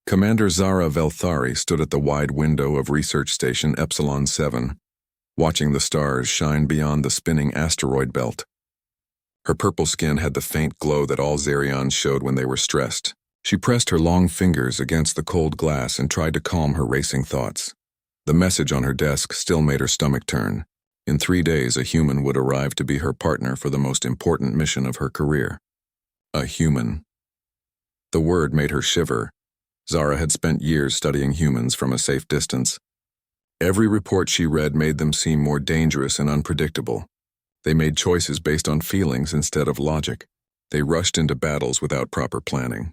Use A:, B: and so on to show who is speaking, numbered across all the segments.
A: Commander Zara Velthari stood at the wide window of Research Station Epsilon 7, watching the stars shine beyond the spinning asteroid belt. Her purple skin had the faint glow that all Zerions showed when they were stressed. She pressed her long fingers against the cold glass and tried to calm her racing thoughts. The message on her desk still made her stomach turn. In 3 days, a human would arrive to be her partner for the most important mission of her career. A human. The word made her shiver. Zara had spent years studying humans from a safe distance. Every report she read made them seem more dangerous and unpredictable. They made choices based on feelings instead of logic. They rushed into battles without proper planning.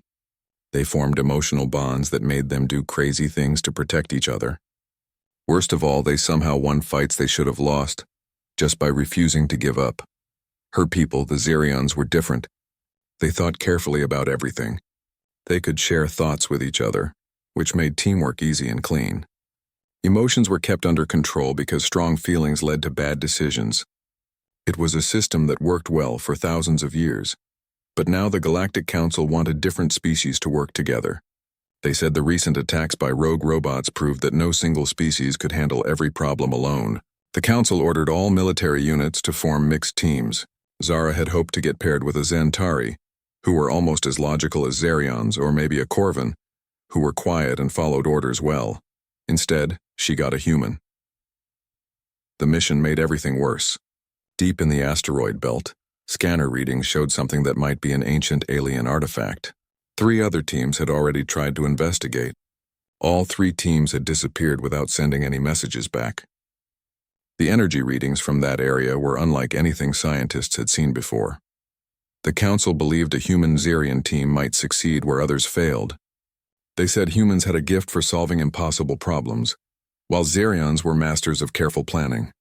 A: They formed emotional bonds that made them do crazy things to protect each other. Worst of all, they somehow won fights they should have lost, just by refusing to give up. Her people, the Zerions, were different. They thought carefully about everything. They could share thoughts with each other, which made teamwork easy and clean. Emotions were kept under control because strong feelings led to bad decisions. It was a system that worked well for thousands of years. But now the Galactic Council wanted different species to work together. They said the recent attacks by rogue robots proved that no single species could handle every problem alone. The Council ordered all military units to form mixed teams. Zara had hoped to get paired with a Xantari, who were almost as logical as Zerions, or maybe a Corvan, who were quiet and followed orders well. Instead, she got a human. The mission made everything worse. Deep in the asteroid belt, scanner readings showed something that might be an ancient alien artifact. 3 other teams had already tried to investigate. All 3 teams had disappeared without sending any messages back. The energy readings from that area were unlike anything scientists had seen before. The Council believed a human Zerion team might succeed where others failed. They said humans had a gift for solving impossible problems, while Zerions were masters of careful planning.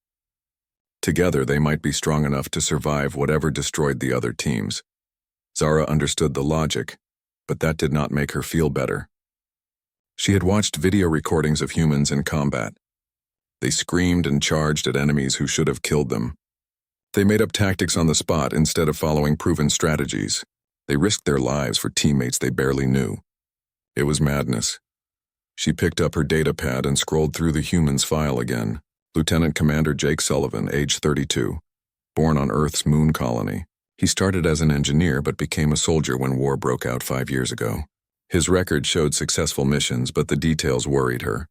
A: Together, they might be strong enough to survive whatever destroyed the other teams. Zara understood the logic, but that did not make her feel better. She had watched video recordings of humans in combat. They screamed and charged at enemies who should have killed them. They made up tactics on the spot instead of following proven strategies. They risked their lives for teammates they barely knew. It was madness. She picked up her datapad and scrolled through the humans' file again. Lieutenant Commander Jake Sullivan, age 32, born on Earth's moon colony. He started as an engineer but became a soldier when war broke out 5 years ago. His record showed successful missions, but the details worried her.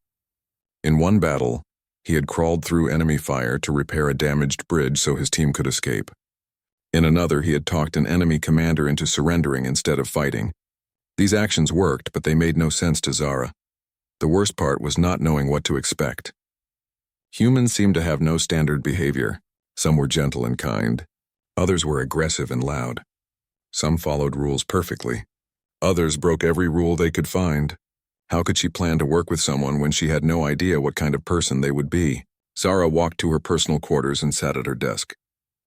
A: In one battle, he had crawled through enemy fire to repair a damaged bridge so his team could escape. In another, he had talked an enemy commander into surrendering instead of fighting. These actions worked, but they made no sense to Zara. The worst part was not knowing what to expect. Humans seemed to have no standard behavior. Some were gentle and kind. Others were aggressive and loud. Some followed rules perfectly. Others broke every rule they could find. How could she plan to work with someone when she had no idea what kind of person they would be? Zara walked to her personal quarters and sat at her desk.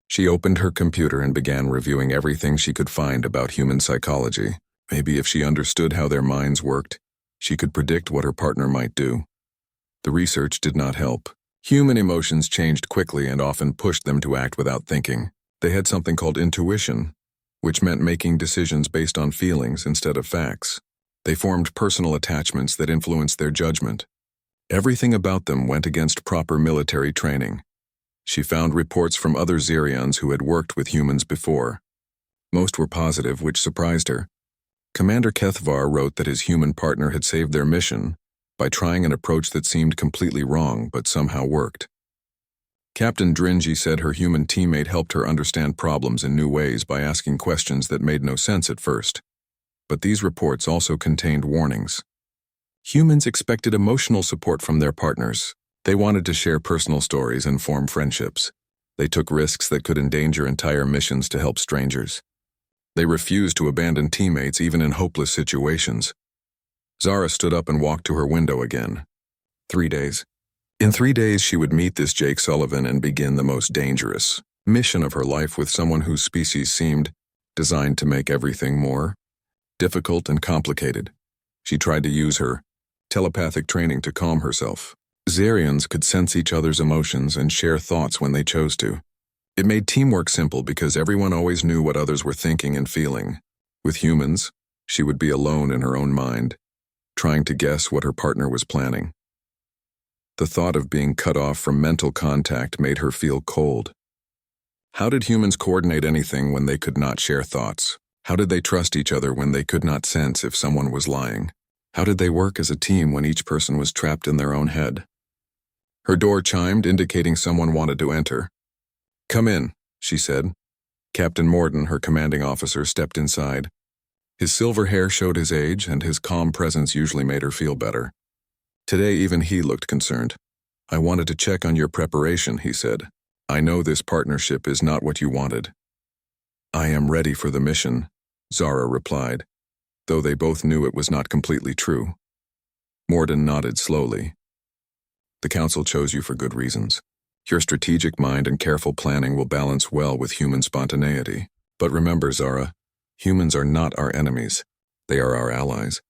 A: She opened her computer and began reviewing everything she could find about human psychology. Maybe if she understood how their minds worked, she could predict what her partner might do. The research did not help. Human emotions changed quickly and often pushed them to act without thinking. They had something called intuition, which meant making decisions based on feelings instead of facts. They formed personal attachments that influenced their judgment. Everything about them went against proper military training. She found reports from other Zerions who had worked with humans before. Most were positive, which surprised her. Commander Kethvar wrote that his human partner had saved their mission by trying an approach that seemed completely wrong but somehow worked. Captain Dringy said her human teammate helped her understand problems in new ways by asking questions that made no sense at first. But these reports also contained warnings. Humans expected emotional support from their partners. They wanted to share personal stories and form friendships. They took risks that could endanger entire missions to help strangers. They refused to abandon teammates even in hopeless situations. Zara stood up and walked to her window again. 3 days. In 3 days, she would meet this Jake Sullivan and begin the most dangerous mission of her life with someone whose species seemed designed to make everything more difficult and complicated. She tried to use her telepathic training to calm herself. Zerions could sense each other's emotions and share thoughts when they chose to. It made teamwork simple because everyone always knew what others were thinking and feeling. With humans, she would be alone in her own mind. trying to guess what her partner was planning. The thought of being cut off from mental contact made her feel cold. How did humans coordinate anything when they could not share thoughts? How did they trust each other when they could not sense if someone was lying? How did they work as a team when each person was trapped in their own head? Her door chimed, indicating someone wanted to enter. "Come in," she said. Captain Morden, her commanding officer, stepped inside. His silver hair showed his age, and his calm presence usually made her feel better. Today even he looked concerned. "I wanted to check on your preparation," he said. "I know this partnership is not what you wanted." "I am ready for the mission," Zara replied, though they both knew it was not completely true. Morden nodded slowly. "The Council chose you for good reasons. Your strategic mind and careful planning will balance well with human spontaneity. But remember, Zara, humans are not our enemies. They are our allies.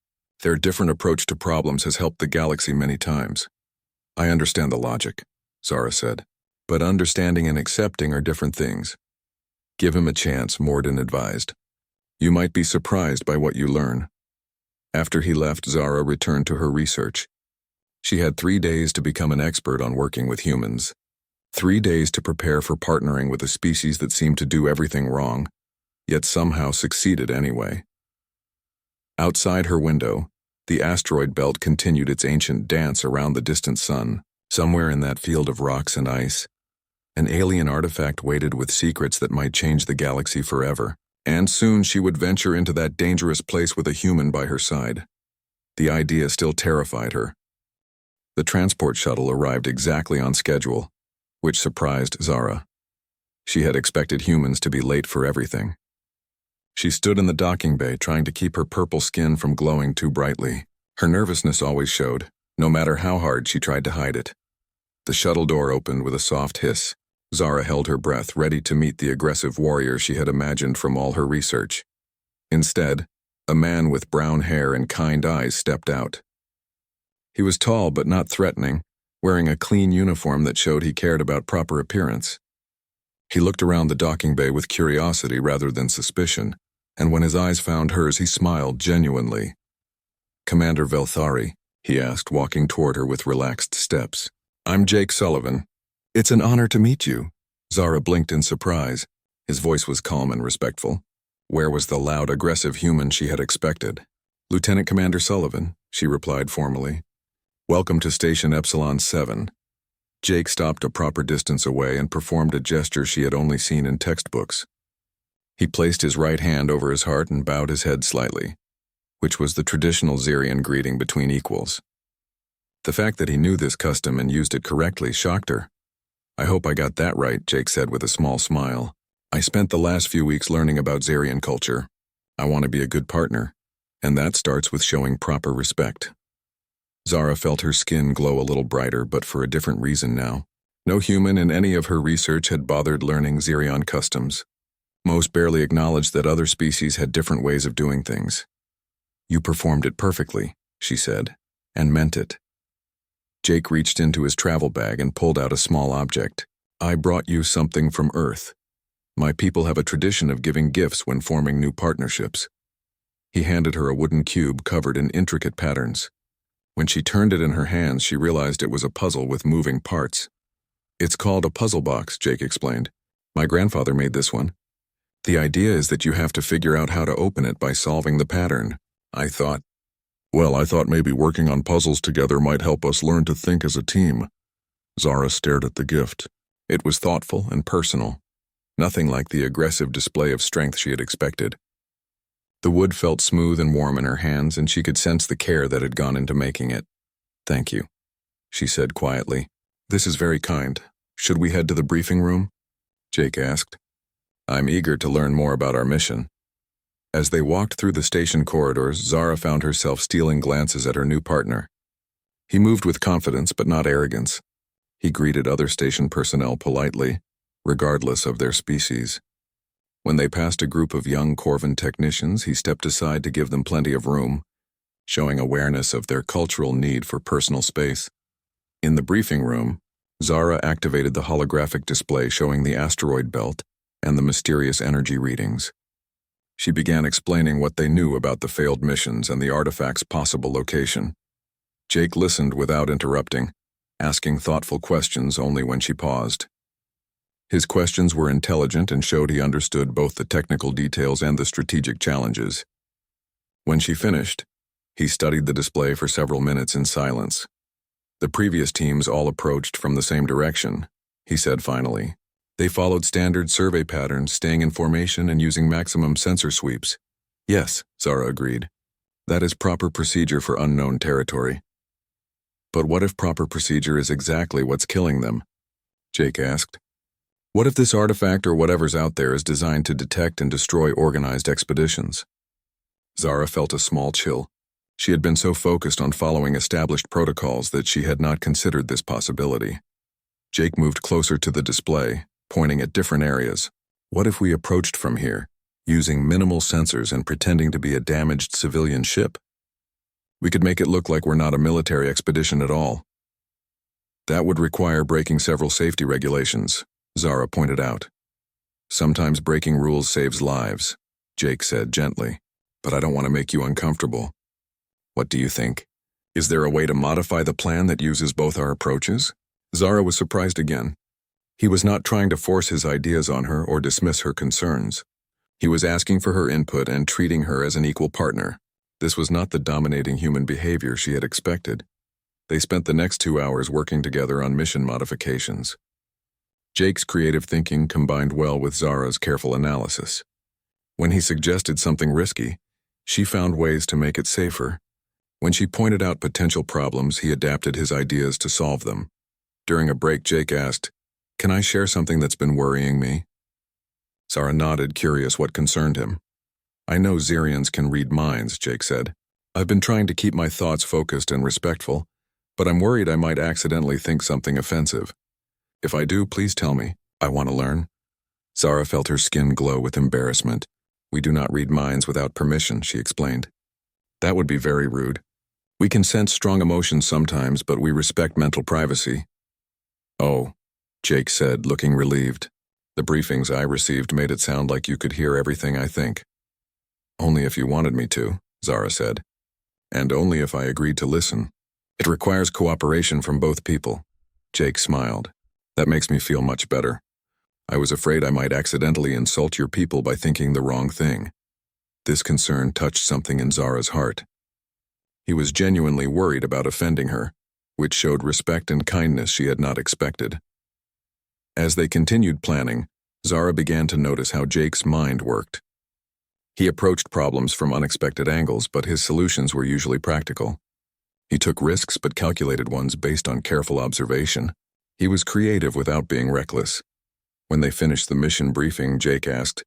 A: Their different approach to problems has helped the galaxy many times." "I understand the logic," Zara said, "but understanding and accepting are different things." "Give him a chance," Morden advised. "You might be surprised by what you learn." After he left, Zara returned to her research. She had 3 days to become an expert on working with humans. 3 days to prepare for partnering with a species that seemed to do everything wrong, yet somehow succeeded anyway. Outside her window, the asteroid belt continued its ancient dance around the distant sun. Somewhere in that field of rocks and ice, an alien artifact waited with secrets that might change the galaxy forever. And soon she would venture into that dangerous place with a human by her side. The idea still terrified her. The transport shuttle arrived exactly on schedule, which surprised Zara. She had expected humans to be late for everything. She stood in the docking bay trying to keep her purple skin from glowing too brightly. Her nervousness always showed, no matter how hard she tried to hide it. The shuttle door opened with a soft hiss. Zara held her breath, ready to meet the aggressive warrior she had imagined from all her research. Instead, a man with brown hair and kind eyes stepped out. He was tall but not threatening, wearing a clean uniform that showed he cared about proper appearance. He looked around the docking bay with curiosity rather than suspicion, and when his eyes found hers, he smiled genuinely. "Commander Velthari," he asked, walking toward her with relaxed steps. "I'm Jake Sullivan. It's an honor to meet you." Zara blinked in surprise. His voice was calm and respectful. Where was the loud, aggressive human she had expected? "Lieutenant Commander Sullivan," she replied formally. "Welcome to Station Epsilon 7. Jake stopped a proper distance away and performed a gesture she had only seen in textbooks. He placed his right hand over his heart and bowed his head slightly, which was the traditional Xerian greeting between equals. The fact that he knew this custom and used it correctly shocked her. "I hope I got that right," Jake said with a small smile. "I spent the last few weeks learning about Xerian culture. I want to be a good partner, and that starts with showing proper respect." Zara felt her skin glow a little brighter, but for a different reason now. No human in any of her research had bothered learning Xerian customs. Most barely acknowledged that other species had different ways of doing things. "You performed it perfectly," she said, and meant it. Jake reached into his travel bag and pulled out a small object. "I brought you something from Earth. My people have a tradition of giving gifts when forming new partnerships." He handed her a wooden cube covered in intricate patterns. When she turned it in her hands, she realized it was a puzzle with moving parts. "It's called a puzzle box," Jake explained. "My grandfather made this one. The idea is that you have to figure out how to open it by solving the pattern." I thought maybe working on puzzles together might help us learn to think as a team." Zara stared at the gift. It was thoughtful and personal, nothing like the aggressive display of strength she had expected. The wood felt smooth and warm in her hands, and she could sense the care that had gone into making it. "Thank you," she said quietly. "This is very kind. Should we head to the briefing room?" Jake asked. "I'm eager to learn more about our mission." As they walked through the station corridors, Zara found herself stealing glances at her new partner. He moved with confidence but not arrogance. He greeted other station personnel politely, regardless of their species. When they passed a group of young Corvan technicians, he stepped aside to give them plenty of room, showing awareness of their cultural need for personal space. In the briefing room, Zara activated the holographic display showing the asteroid belt and the mysterious energy readings. She began explaining what they knew about the failed missions and the artifact's possible location. Jake listened without interrupting, asking thoughtful questions only when she paused. His questions were intelligent and showed he understood both the technical details and the strategic challenges. When she finished, he studied the display for several minutes in silence. The previous teams all approached from the same direction, he said finally. They followed standard survey patterns, staying in formation and using maximum sensor sweeps. Yes, Zara agreed. That is proper procedure for unknown territory. But what if proper procedure is exactly what's killing them? Jake asked. What if this artifact or whatever's out there is designed to detect and destroy organized expeditions? Zara felt a small chill. She had been so focused on following established protocols that she had not considered this possibility. Jake moved closer to the display, pointing at different areas. What if we approached from here, using minimal sensors and pretending to be a damaged civilian ship? We could make it look like we're not a military expedition at all. That would require breaking several safety regulations, Zara pointed out. Sometimes breaking rules saves lives, Jake said gently, but I don't want to make you uncomfortable. What do you think? Is there a way to modify the plan that uses both our approaches? Zara was surprised again. He was not trying to force his ideas on her or dismiss her concerns. He was asking for her input and treating her as an equal partner. This was not the dominating human behavior she had expected. They spent the next 2 hours working together on mission modifications. Jake's creative thinking combined well with Zara's careful analysis. When he suggested something risky, she found ways to make it safer. When she pointed out potential problems, he adapted his ideas to solve them. During a break, Jake asked, "Can I share something that's been worrying me?" Zara nodded, curious what concerned him. "I know Xerians can read minds," Jake said. "I've been trying to keep my thoughts focused and respectful, but I'm worried I might accidentally think something offensive. If I do, please tell me. I want to learn." Zara felt her skin glow with embarrassment. "We do not read minds without permission," she explained. "That would be very rude. We can sense strong emotions sometimes, but we respect mental privacy." "Oh," Jake said, looking relieved. "The briefings I received made it sound like you could hear everything I think." "Only if you wanted me to," Zara said. "And only if I agreed to listen. It requires cooperation from both people." Jake smiled. "That makes me feel much better. I was afraid I might accidentally insult your people by thinking the wrong thing." This concern touched something in Zara's heart. He was genuinely worried about offending her, which showed respect and kindness she had not expected. As they continued planning, Zara began to notice how Jake's mind worked. He approached problems from unexpected angles, but his solutions were usually practical. He took risks but calculated ones based on careful observation. He was creative without being reckless. When they finished the mission briefing, Jake asked,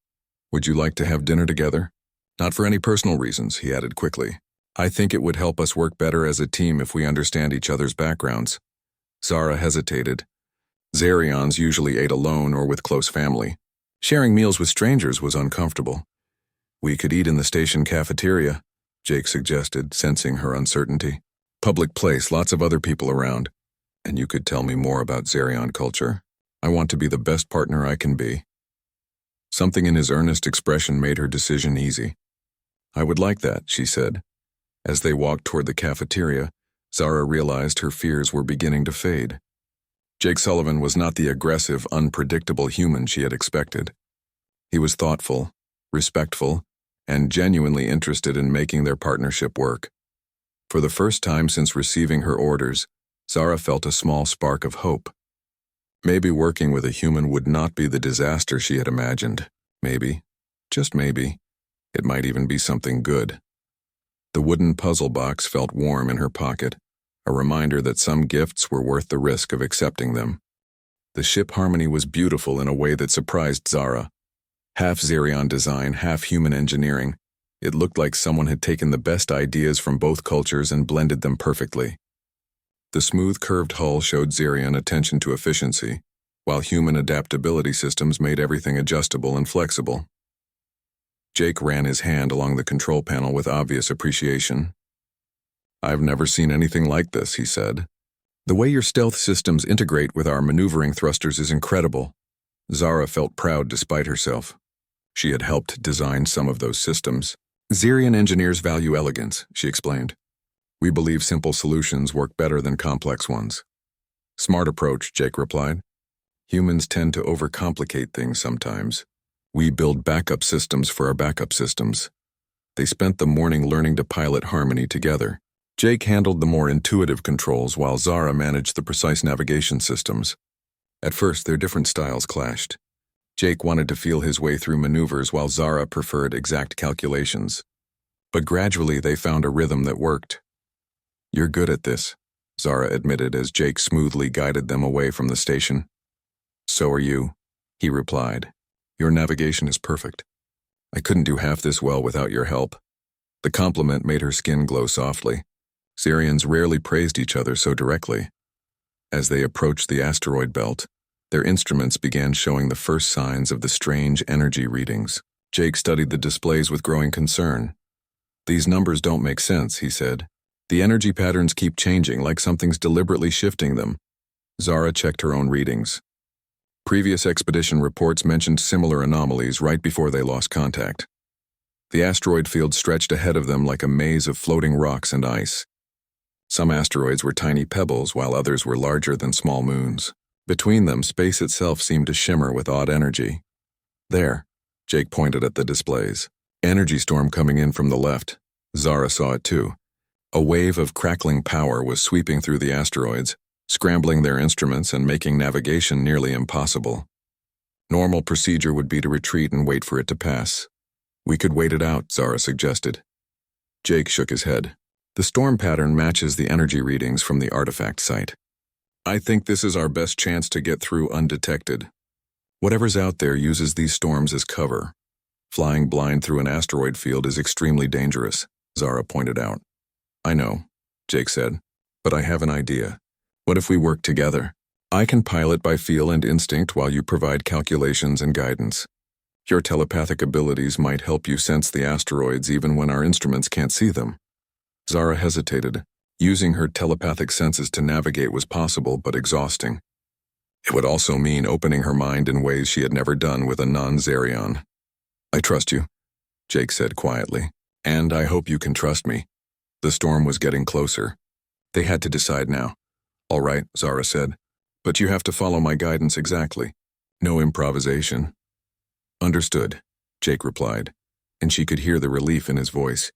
A: "Would you like to have dinner together?" "Not for any personal reasons," he added quickly. "I think it would help us work better as a team if we understand each other's backgrounds." Zara hesitated. Xerions usually ate alone or with close family. Sharing meals with strangers was uncomfortable. "We could eat in the station cafeteria," Jake suggested, sensing her uncertainty. "Public place, lots of other people around. And you could tell me more about Xerion culture. I want to be the best partner I can be." Something in his earnest expression made her decision easy. "I would like that," she said. As they walked toward the cafeteria, Zara realized her fears were beginning to fade. Jake Sullivan was not the aggressive, unpredictable human she had expected. He was thoughtful, respectful, and genuinely interested in making their partnership work. For the first time since receiving her orders, Zara felt a small spark of hope. Maybe working with a human would not be the disaster she had imagined. Maybe, just maybe, it might even be something good. The wooden puzzle box felt warm in her pocket, a reminder that some gifts were worth the risk of accepting them. The ship harmony was beautiful in a way that surprised Zara. Half Xerion design, half human engineering. It looked like someone had taken the best ideas from both cultures and blended them perfectly. The smooth curved hull showed Xerion attention to efficiency, while human adaptability systems made everything adjustable and flexible. Jake ran his hand along the control panel with obvious appreciation. "I've never seen anything like this," he said. "The way your stealth systems integrate with our maneuvering thrusters is incredible." Zara felt proud despite herself. She had helped design some of those systems. Xerian engineers value elegance, she explained. We believe simple solutions work better than complex ones. Smart approach, Jake replied. Humans tend to overcomplicate things sometimes. We build backup systems for our backup systems. They spent the morning learning to pilot Harmony together. Jake handled the more intuitive controls while Zara managed the precise navigation systems. At first, their different styles clashed. Jake wanted to feel his way through maneuvers while Zara preferred exact calculations. But gradually they found a rhythm that worked. You're good at this, Zara admitted as Jake smoothly guided them away from the station. So are you, he replied. Your navigation is perfect. I couldn't do half this well without your help. The compliment made her skin glow softly. Xerians rarely praised each other so directly. As they approached the asteroid belt, their instruments began showing the first signs of the strange energy readings. Jake studied the displays with growing concern. These numbers don't make sense, he said. The energy patterns keep changing like something's deliberately shifting them. Zara checked her own readings. Previous expedition reports mentioned similar anomalies right before they lost contact. The asteroid field stretched ahead of them like a maze of floating rocks and ice. Some asteroids were tiny pebbles while others were larger than small moons. Between them, space itself seemed to shimmer with odd energy. There, Jake pointed at the displays. Energy storm coming in from the left. Zara saw it too. A wave of crackling power was sweeping through the asteroids, scrambling their instruments and making navigation nearly impossible. Normal procedure would be to retreat and wait for it to pass. We could wait it out, Zara suggested. Jake shook his head. The storm pattern matches the energy readings from the artifact site. I think this is our best chance to get through undetected. Whatever's out there uses these storms as cover. Flying blind through an asteroid field is extremely dangerous, Zara pointed out. I know, Jake said, but I have an idea. What if we work together? I can pilot by feel and instinct while you provide calculations and guidance. Your telepathic abilities might help you sense the asteroids even when our instruments can't see them. Zara hesitated. Using her telepathic senses to navigate was possible but exhausting. It would also mean opening her mind in ways she had never done with a non-Xerion. I trust you, Jake said quietly, and I hope you can trust me. The storm was getting closer. They had to decide now. All right, Zara said, but you have to follow my guidance exactly. No improvisation. Understood, Jake replied, and she could hear the relief in his voice.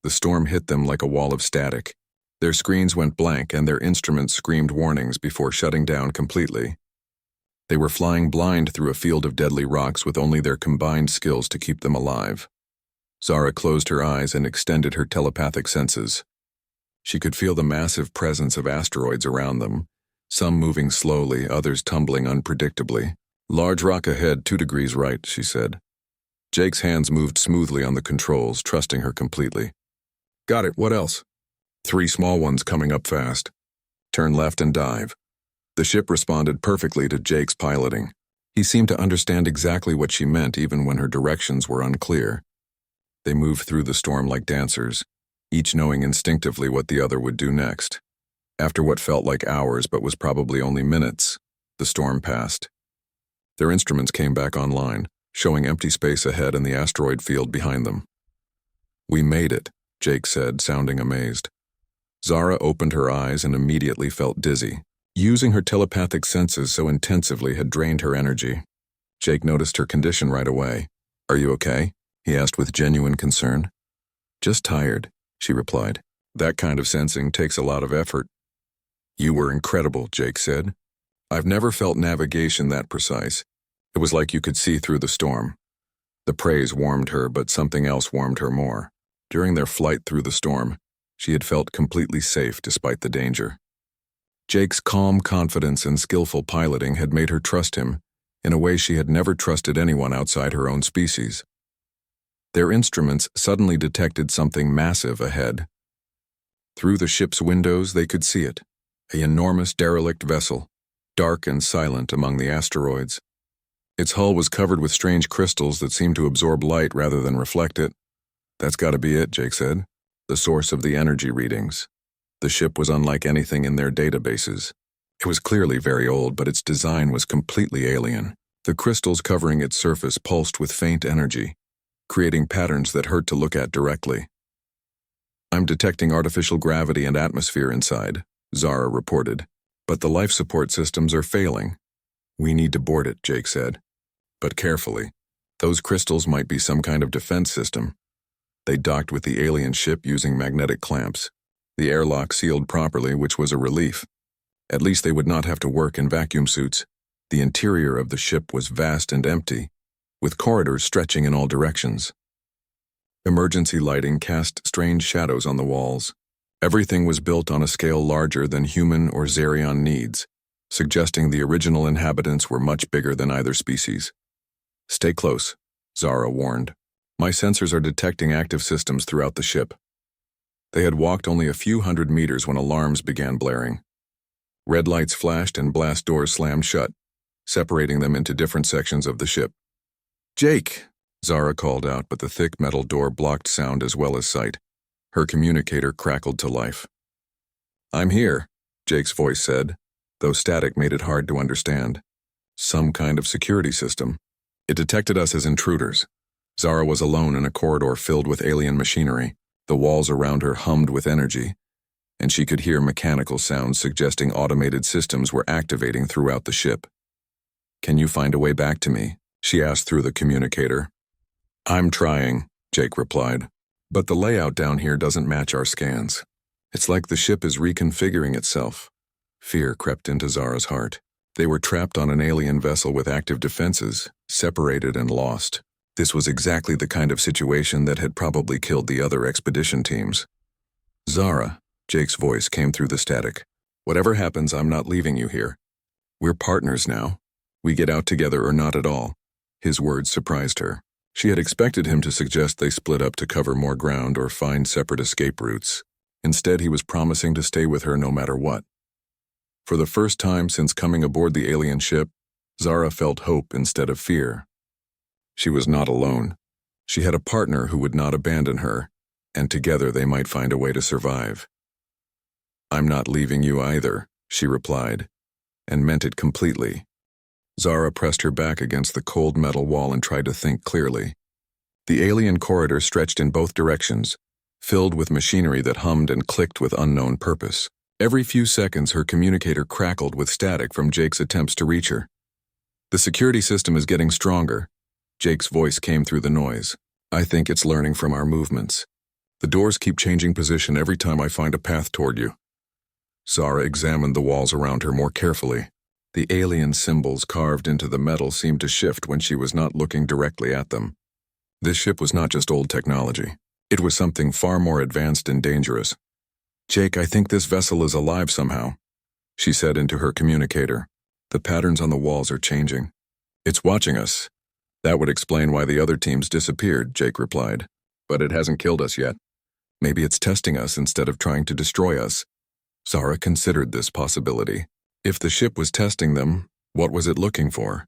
A: The storm hit them like a wall of static. Their screens went blank and their instruments screamed warnings before shutting down completely. They were flying blind through a field of deadly rocks with only their combined skills to keep them alive. Zara closed her eyes and extended her telepathic senses. She could feel the massive presence of asteroids around them, some moving slowly, others tumbling unpredictably. Large rock ahead, 2 degrees right, she said. Jake's hands moved smoothly on the controls, trusting her completely. Got it, what else? 3 small ones coming up fast. Turn left and dive. The ship responded perfectly to Jake's piloting. He seemed to understand exactly what she meant even when her directions were unclear. They moved through the storm like dancers, each knowing instinctively what the other would do next. After what felt like hours but was probably only minutes, the storm passed. Their instruments came back online, showing empty space ahead and the asteroid field behind them. We made it, Jake said, sounding amazed. Zara opened her eyes and immediately felt dizzy. Using her telepathic senses so intensively had drained her energy. Jake noticed her condition right away. Are you okay? He asked with genuine concern. Just tired, she replied. That kind of sensing takes a lot of effort. You were incredible, Jake said. I've never felt navigation that precise. It was like you could see through the storm. The praise warmed her, but something else warmed her more. During their flight through the storm, she had felt completely safe despite the danger. Jake's calm confidence and skillful piloting had made her trust him in a way she had never trusted anyone outside her own species. Their instruments suddenly detected something massive ahead. Through the ship's windows they could see it, an enormous derelict vessel, dark and silent among the asteroids. Its hull was covered with strange crystals that seemed to absorb light rather than reflect it. That's got to be it, Jake said. The source of the energy readings. The ship was unlike anything in their databases. It was clearly very old, but its design was completely alien. The crystals covering its surface pulsed with faint energy, creating patterns that hurt to look at directly. "I'm detecting artificial gravity and atmosphere inside," Zara reported, "but the life support systems are failing." "We need to board it," Jake said. "But carefully. Those crystals might be some kind of defense system." They docked with the alien ship using magnetic clamps. The airlock sealed properly, which was a relief. At least they would not have to work in vacuum suits. The interior of the ship was vast and empty, with corridors stretching in all directions. Emergency lighting cast strange shadows on the walls. Everything was built on a scale larger than human or Xerion needs, suggesting the original inhabitants were much bigger than either species. "Stay close," Zara warned. "My sensors are detecting active systems throughout the ship." They had walked only a few hundred meters when alarms began blaring. Red lights flashed and blast doors slammed shut, separating them into different sections of the ship. "Jake!" Zara called out, but the thick metal door blocked sound as well as sight. Her communicator crackled to life. "I'm here," Jake's voice said, though static made it hard to understand. "Some kind of security system. It detected us as intruders." Zara was alone in a corridor filled with alien machinery. The walls around her hummed with energy, and she could hear mechanical sounds suggesting automated systems were activating throughout the ship. "Can you find a way back to me?" she asked through the communicator. "I'm trying," Jake replied, "but the layout down here doesn't match our scans. It's like the ship is reconfiguring itself." Fear crept into Zara's heart. They were trapped on an alien vessel with active defenses, separated and lost. This was exactly the kind of situation that had probably killed the other expedition teams. "Zara," Jake's voice came through the static. "Whatever happens, I'm not leaving you here. We're partners now. We get out together or not at all." His words surprised her. She had expected him to suggest they split up to cover more ground or find separate escape routes. Instead, he was promising to stay with her no matter what. For the first time since coming aboard the alien ship, Zara felt hope instead of fear. She was not alone. She had a partner who would not abandon her, and together they might find a way to survive. "I'm not leaving you either," she replied, and meant it completely. Zara pressed her back against the cold metal wall and tried to think clearly. The alien corridor stretched in both directions, filled with machinery that hummed and clicked with unknown purpose. Every few seconds her communicator crackled with static from Jake's attempts to reach her. "The security system is getting stronger." Jake's voice came through the noise. "I think it's learning from our movements. The doors keep changing position every time I find a path toward you." Zara examined the walls around her more carefully. The alien symbols carved into the metal seemed to shift when she was not looking directly at them. This ship was not just old technology. It was something far more advanced and dangerous. "Jake, I think this vessel is alive somehow," she said into her communicator. "The patterns on the walls are changing." "It's watching us." "That would explain why the other teams disappeared," Jake replied. "But it hasn't killed us yet. Maybe it's testing us instead of trying to destroy us." Zara considered this possibility. If the ship was testing them, what was it looking for?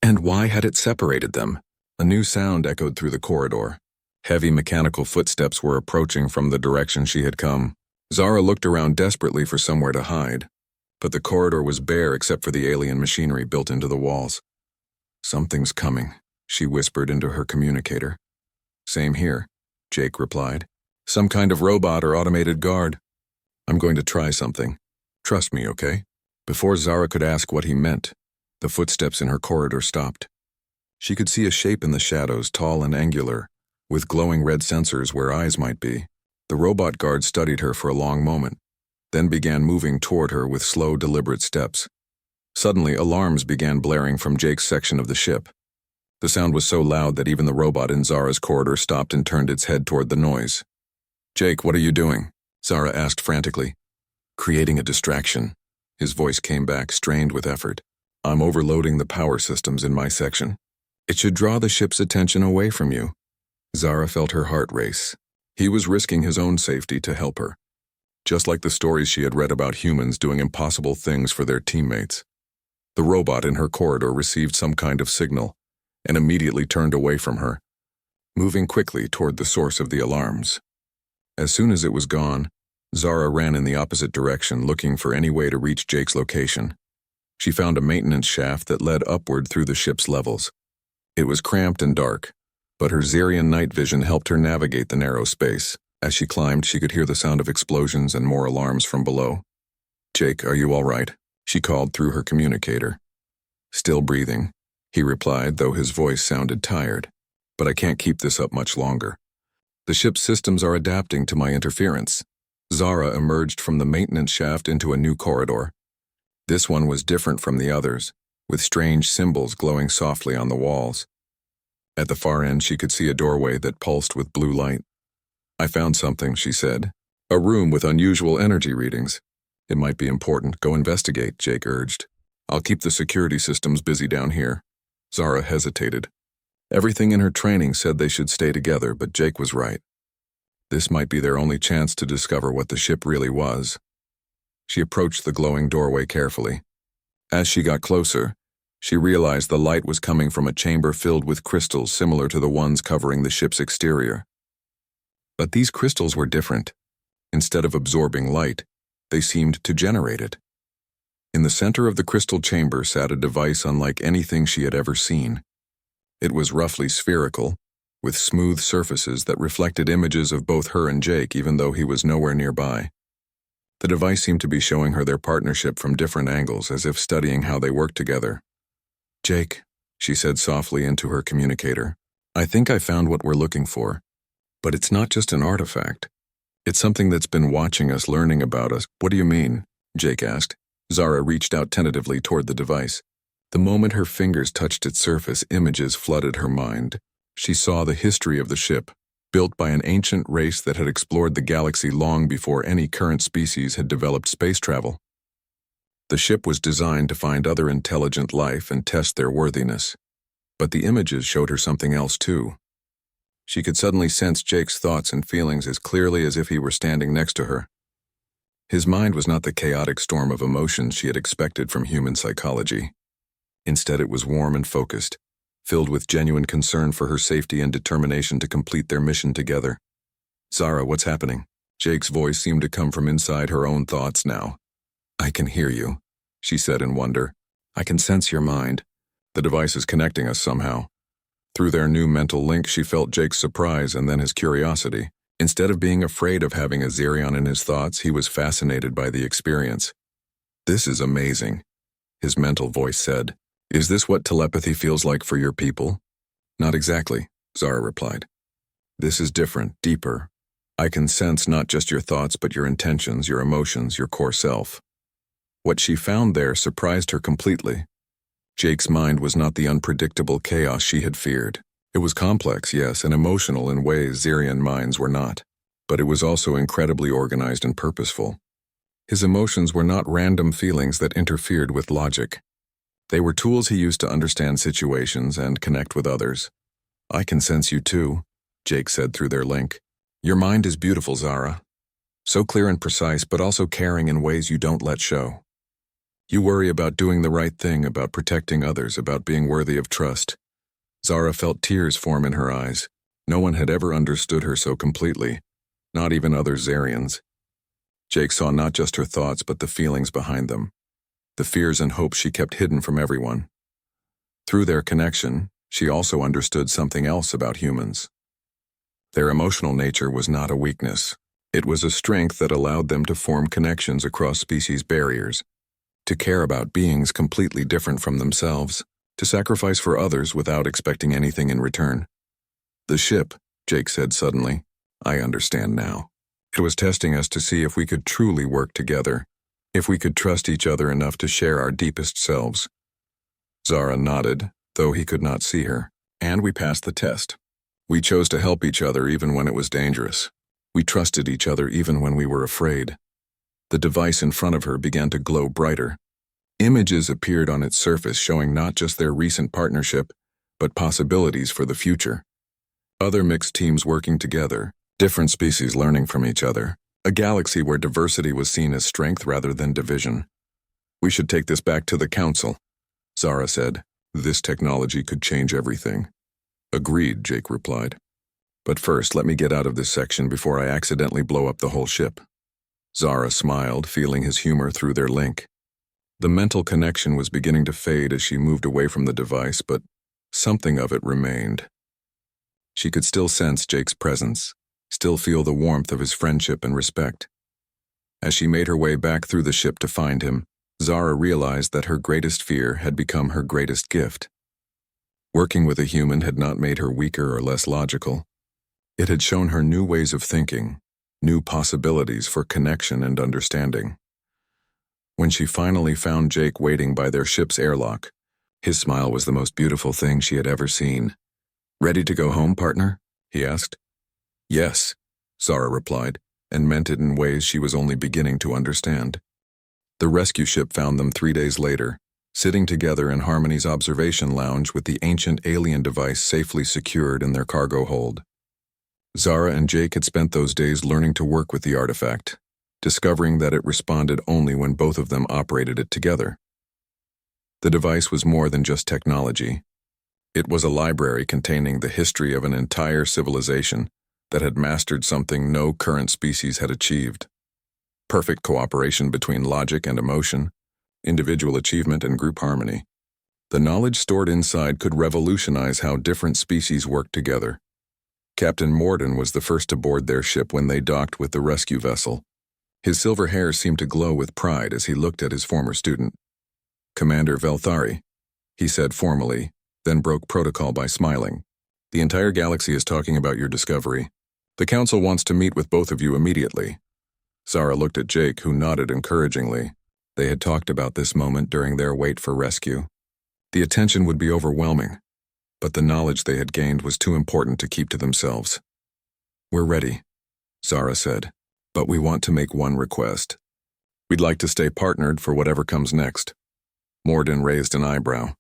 A: And why had it separated them? A new sound echoed through the corridor. Heavy mechanical footsteps were approaching from the direction she had come. Zara looked around desperately for somewhere to hide, but the corridor was bare except for the alien machinery built into the walls. "Something's coming," she whispered into her communicator. "Same here," Jake replied. "Some kind of robot or automated guard. I'm going to try something. Trust me, okay?" Before Zara could ask what he meant, the footsteps in her corridor stopped. She could see a shape in the shadows, tall and angular, with glowing red sensors where eyes might be. The robot guard studied her for a long moment, then began moving toward her with slow, deliberate steps. Suddenly, alarms began blaring from Jake's section of the ship. The sound was so loud that even the robot in Zara's corridor stopped and turned its head toward the noise. "Jake, what are you doing?" Zara asked frantically. "Creating a distraction." His voice came back, strained with effort. "I'm overloading the power systems in my section. It should draw the ship's attention away from you." Zara felt her heart race. He was risking his own safety to help her, just like the stories she had read about humans doing impossible things for their teammates. The robot in her corridor received some kind of signal and immediately turned away from her, moving quickly toward the source of the alarms. As soon as it was gone, Zara ran in the opposite direction, looking for any way to reach Jake's location. She found a maintenance shaft that led upward through the ship's levels. It was cramped and dark, but her Xerian night vision helped her navigate the narrow space. As she climbed, she could hear the sound of explosions and more alarms from below. "Jake, are you all right?" she called through her communicator. "Still breathing," he replied, though his voice sounded tired. "But I can't keep this up much longer. The ship's systems are adapting to my interference." Zara emerged from the maintenance shaft into a new corridor. This one was different from the others, with strange symbols glowing softly on the walls. At the far end, she could see a doorway that pulsed with blue light. "I found something," she said. "A room with unusual energy readings. It might be important. Go investigate," Jake urged. "I'll keep the security systems busy down here." Zara hesitated. Everything in her training said they should stay together, but Jake was right. This might be their only chance to discover what the ship really was. She approached the glowing doorway carefully. As she got closer, she realized the light was coming from a chamber filled with crystals similar to the ones covering the ship's exterior. But these crystals were different. Instead of absorbing light, they seemed to generate it. In the center of the crystal chamber sat a device unlike anything she had ever seen. It was roughly spherical, with smooth surfaces that reflected images of both her and Jake even though he was nowhere nearby. The device seemed to be showing her their partnership from different angles, as if studying how they worked together. "Jake," she said softly into her communicator, "I think I found what we're looking for. But it's not just an artifact. It's something that's been watching us, learning about us." "What do you mean?" Jake asked. Zara reached out tentatively toward the device. The moment her fingers touched its surface, images flooded her mind. She saw the history of the ship, built by an ancient race that had explored the galaxy long before any current species had developed space travel. The ship was designed to find other intelligent life and test their worthiness. But the images showed her something else too. She could suddenly sense Jake's thoughts and feelings as clearly as if he were standing next to her. His mind was not the chaotic storm of emotions she had expected from human psychology. Instead, it was warm and focused, filled with genuine concern for her safety and determination to complete their mission together. "Zara, what's happening?" Jake's voice seemed to come from inside her own thoughts now. "I can hear you," she said in wonder. "I can sense your mind. The device is connecting us somehow." Through their new mental link, she felt Jake's surprise and then his curiosity. Instead of being afraid of having a Xerion in his thoughts, he was fascinated by the experience. "This is amazing," his mental voice said. "Is this what telepathy feels like for your people?" "Not exactly," Zara replied. "This is different, deeper. I can sense not just your thoughts, but your intentions, your emotions, your core self." What she found there surprised her completely. Jake's mind was not the unpredictable chaos she had feared. It was complex, yes, and emotional in ways Xerian minds were not, but it was also incredibly organized and purposeful. His emotions were not random feelings that interfered with logic. They were tools he used to understand situations and connect with others. "I can sense you too," Jake said through their link. "Your mind is beautiful, Zara. So clear and precise, but also caring in ways you don't let show. You worry about doing the right thing, about protecting others, about being worthy of trust." Zara felt tears form in her eyes. No one had ever understood her so completely, not even other Xerians. Jake saw not just her thoughts, but the feelings behind them, the fears and hopes she kept hidden from everyone. Through their connection, she also understood something else about humans. Their emotional nature was not a weakness. It was a strength that allowed them to form connections across species barriers, to care about beings completely different from themselves, to sacrifice for others without expecting anything in return. "The ship," Jake said suddenly. "I understand now. It was testing us to see if we could truly work together, if we could trust each other enough to share our deepest selves." Zara nodded, though he could not see her. "And we passed the test. We chose to help each other even when it was dangerous. We trusted each other even when we were afraid." The device in front of her began to glow brighter. Images appeared on its surface showing not just their recent partnership, but possibilities for the future. Other mixed teams working together, different species learning from each other, a galaxy where diversity was seen as strength rather than division. "We should take this back to the Council," Zara said. "This technology could change everything." "Agreed," Jake replied. "But first, let me get out of this section before I accidentally blow up the whole ship." Zara smiled, feeling his humor through their link. The mental connection was beginning to fade as she moved away from the device, but something of it remained. She could still sense Jake's presence, still feel the warmth of his friendship and respect. As she made her way back through the ship to find him, Zara realized that her greatest fear had become her greatest gift. Working with a human had not made her weaker or less logical. It had shown her new ways of thinking, new possibilities for connection and understanding. When she finally found Jake waiting by their ship's airlock, his smile was the most beautiful thing she had ever seen. "Ready to go home, partner?" he asked. "Yes," Zara replied, and meant it in ways she was only beginning to understand. The rescue ship found them 3 days later, sitting together in Harmony's observation lounge with the ancient alien device safely secured in their cargo hold. Zara and Jake had spent those days learning to work with the artifact, discovering that it responded only when both of them operated it together. The device was more than just technology. It was a library containing the history of an entire civilization that had mastered something no current species had achieved. Perfect cooperation between logic and emotion, individual achievement and group harmony. The knowledge stored inside could revolutionize how different species worked together. Captain Morden was the first to board their ship when they docked with the rescue vessel. His silver hair seemed to glow with pride as he looked at his former student. "Commander Velthari," he said formally, then broke protocol by smiling. "The entire galaxy is talking about your discovery. The Council wants to meet with both of you immediately." Zara looked at Jake, who nodded encouragingly. They had talked about this moment during their wait for rescue. The attention would be overwhelming, but the knowledge they had gained was too important to keep to themselves. "We're ready," Zara said, "but we want to make one request. We'd like to stay partnered for whatever comes next." Morden raised an eyebrow.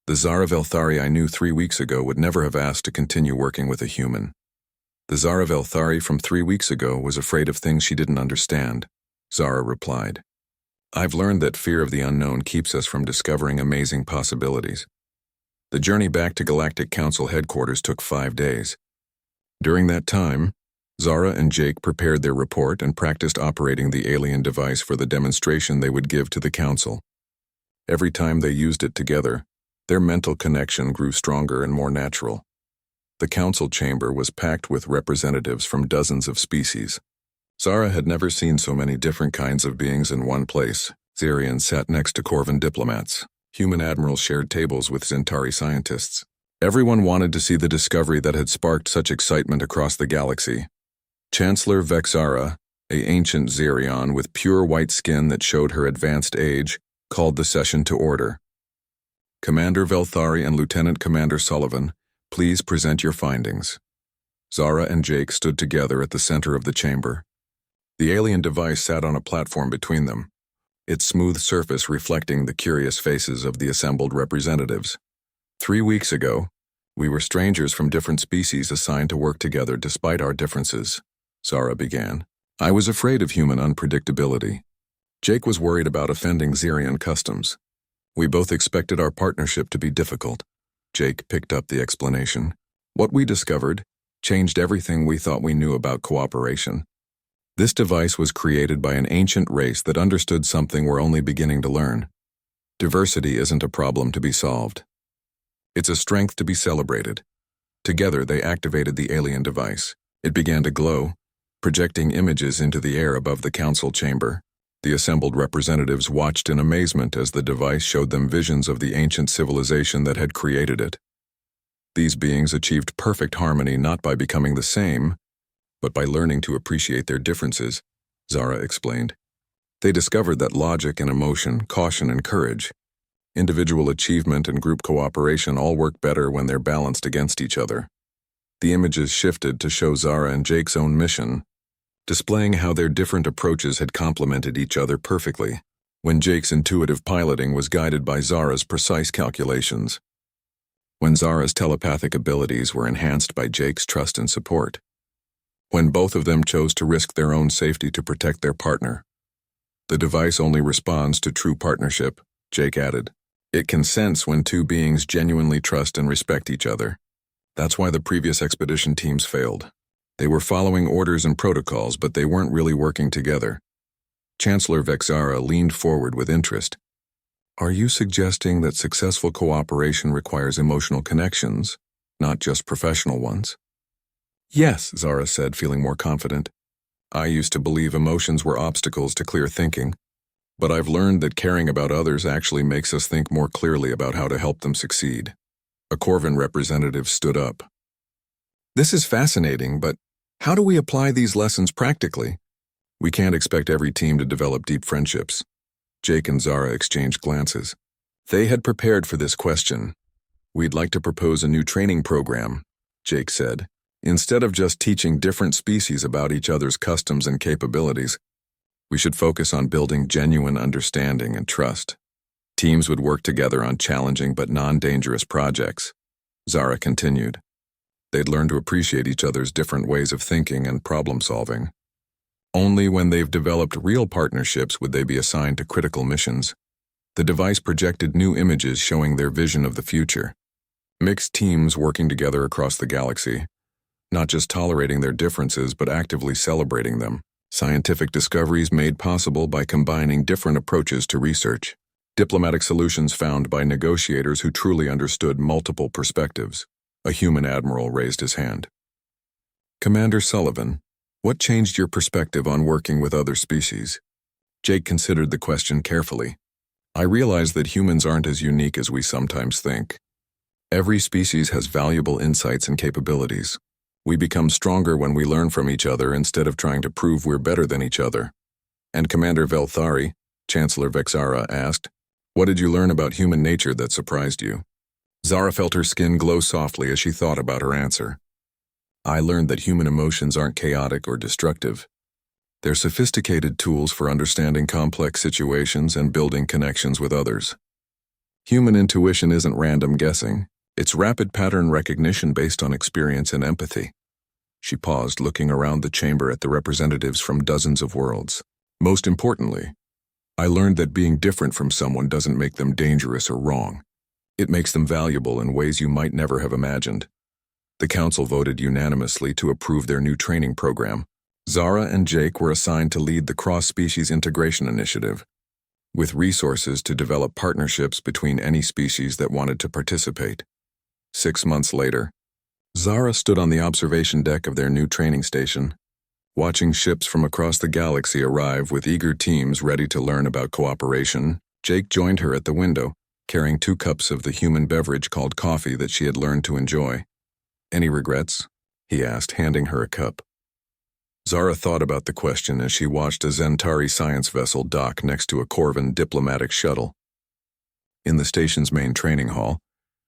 A: The Zara Velthari I knew 3 weeks ago would never have asked to continue working with a human. The Zara Velthari from 3 weeks ago was afraid of things she didn't understand, Zara replied. "I've learned that fear of the unknown keeps us from discovering amazing possibilities." The journey back to Galactic Council headquarters took 5 days. During that time, Zara and Jake prepared their report and practiced operating the alien device for the demonstration they would give to the Council. Every time they used it together, their mental connection grew stronger and more natural. The Council chamber was packed with representatives from dozens of species. Zara had never seen so many different kinds of beings in one place. Zarians sat next to Corvan diplomats. Human admirals shared tables with Zentari scientists. Everyone wanted to see the discovery that had sparked such excitement across the galaxy. Chancellor Vexara, an ancient Zarian with pure white skin that showed her advanced age, called the session to order. "Commander Velthari and Lieutenant Commander Sullivan, please present your findings." Zara and Jake stood together at the center of the chamber. The alien device sat on a platform between them, its smooth surface reflecting the curious faces of the assembled representatives. 3 weeks ago, we were strangers from different species assigned to work together despite our differences, Zara began. "I was afraid of human unpredictability. Jake was worried about offending Zarian customs. We both expected our partnership to be difficult." Jake picked up the explanation. "What we discovered changed everything we thought we knew about cooperation. This device was created by an ancient race that understood something we're only beginning to learn. Diversity isn't a problem to be solved. It's a strength to be celebrated." Together, they activated the alien device. It began to glow, projecting images into the air above the council chamber. The assembled representatives watched in amazement as the device showed them visions of the ancient civilization that had created it. These beings achieved perfect harmony not by becoming the same, but by learning to appreciate their differences, Zara explained. They discovered that logic and emotion, caution and courage, individual achievement and group cooperation all work better when they're balanced against each other. The images shifted to show Zara and Jake's own mission, displaying how their different approaches had complemented each other perfectly, when Jake's intuitive piloting was guided by Zara's precise calculations, when Zara's telepathic abilities were enhanced by Jake's trust and support, when both of them chose to risk their own safety to protect their partner. "The device only responds to true partnership," Jake added. "It can sense when two beings genuinely trust and respect each other. That's why the previous expedition teams failed. They were following orders and protocols, but they weren't really working together." Chancellor Vexara leaned forward with interest. Are you suggesting that successful cooperation requires emotional connections, not just professional ones? Yes, Zara said, feeling more confident. I used to believe emotions were obstacles to clear thinking, but I've learned that caring about others actually makes us think more clearly about how to help them succeed. A Corvin representative stood up. This is fascinating, but how do we apply these lessons practically? We can't expect every team to develop deep friendships. Jake and Zara exchanged glances. They had prepared for this question. We'd like to propose a new training program, Jake said. Instead of just teaching different species about each other's customs and capabilities, we should focus on building genuine understanding and trust. Teams would work together on challenging but non-dangerous projects. Zara continued. They'd learn to appreciate each other's different ways of thinking and problem-solving. Only when they've developed real partnerships would they be assigned to critical missions. The device projected new images showing their vision of the future. Mixed teams working together across the galaxy, not just tolerating their differences but actively celebrating them. Scientific discoveries made possible by combining different approaches to research. Diplomatic solutions found by negotiators who truly understood multiple perspectives. A human admiral raised his hand. Commander Sullivan, what changed your perspective on working with other species? Jake considered the question carefully. I realize that humans aren't as unique as we sometimes think. Every species has valuable insights and capabilities. We become stronger when we learn from each other instead of trying to prove we're better than each other. And Commander Velthari, Chancellor Vexara, asked, what did you learn about human nature that surprised you? Zara felt her skin glow softly as she thought about her answer. I learned that human emotions aren't chaotic or destructive. They're sophisticated tools for understanding complex situations and building connections with others. Human intuition isn't random guessing. It's rapid pattern recognition based on experience and empathy. She paused, looking around the chamber at the representatives from dozens of worlds. Most importantly, I learned that being different from someone doesn't make them dangerous or wrong. It makes them valuable in ways you might never have imagined. The council voted unanimously to approve their new training program. Zara and Jake were assigned to lead the cross-species integration initiative, with resources to develop partnerships between any species that wanted to participate. 6 months later, Zara stood on the observation deck of their new training station, watching ships from across the galaxy arrive with eager teams ready to learn about cooperation. Jake joined her at the window, carrying 2 cups of the human beverage called coffee that she had learned to enjoy. Any regrets? He asked, handing her a cup. Zara thought about the question as she watched a Zentari science vessel dock next to a Corvin diplomatic shuttle. In the station's main training hall,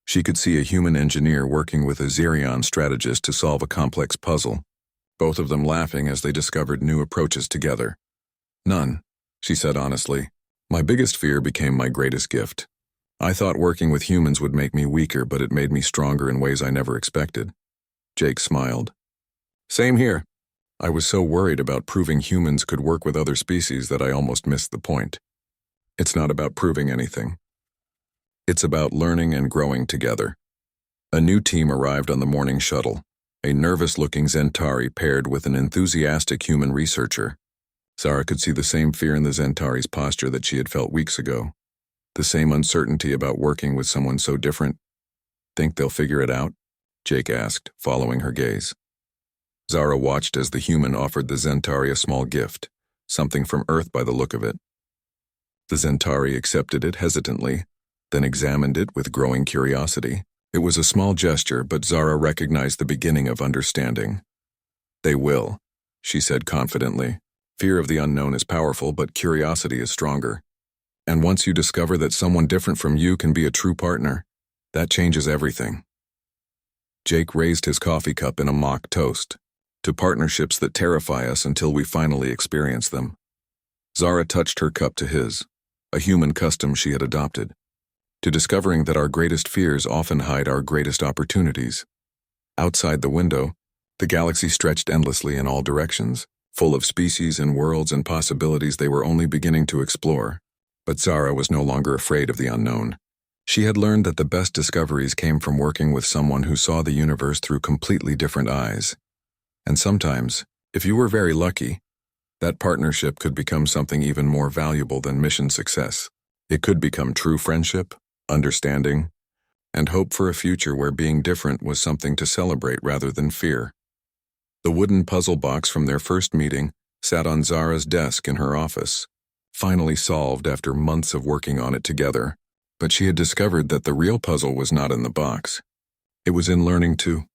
A: she could see a human engineer working with a Xerion strategist to solve a complex puzzle, both of them laughing as they discovered new approaches together. None, she said honestly. My biggest fear became my greatest gift. I thought working with humans would make me weaker, but it made me stronger in ways I never expected. Jake smiled. Same here. I was so worried about proving humans could work with other species that I almost missed the point. It's not about proving anything. It's about learning and growing together. A new team arrived on the morning shuttle, a nervous-looking Zentari paired with an enthusiastic human researcher. Zara could see the same fear in the Zentari's posture that she had felt weeks ago. The same uncertainty about working with someone so different. Think they'll figure it out? Jake asked, following her gaze. Zara watched as the human offered the Zentari a small gift, something from Earth by the look of it. The Zentari accepted it hesitantly, then examined it with growing curiosity. It was a small gesture, but Zara recognized the beginning of understanding. They will, she said confidently. Fear of the unknown is powerful, but curiosity is stronger. And once you discover that someone different from you can be a true partner, that changes everything. Jake raised his coffee cup in a mock toast. To partnerships that terrify us until we finally experience them. Zara touched her cup to his, a human custom she had adopted. To discovering that our greatest fears often hide our greatest opportunities. Outside the window, the galaxy stretched endlessly in all directions, full of species and worlds and possibilities they were only beginning to explore. But Zara was no longer afraid of the unknown. She had learned that the best discoveries came from working with someone who saw the universe through completely different eyes. And sometimes, if you were very lucky, that partnership could become something even more valuable than mission success. It could become true friendship, understanding, and hope for a future where being different was something to celebrate rather than fear. The wooden puzzle box from their first meeting sat on Zara's desk in her office, finally solved after months of working on it together, but she had discovered that the real puzzle was not in the box. It was in learning to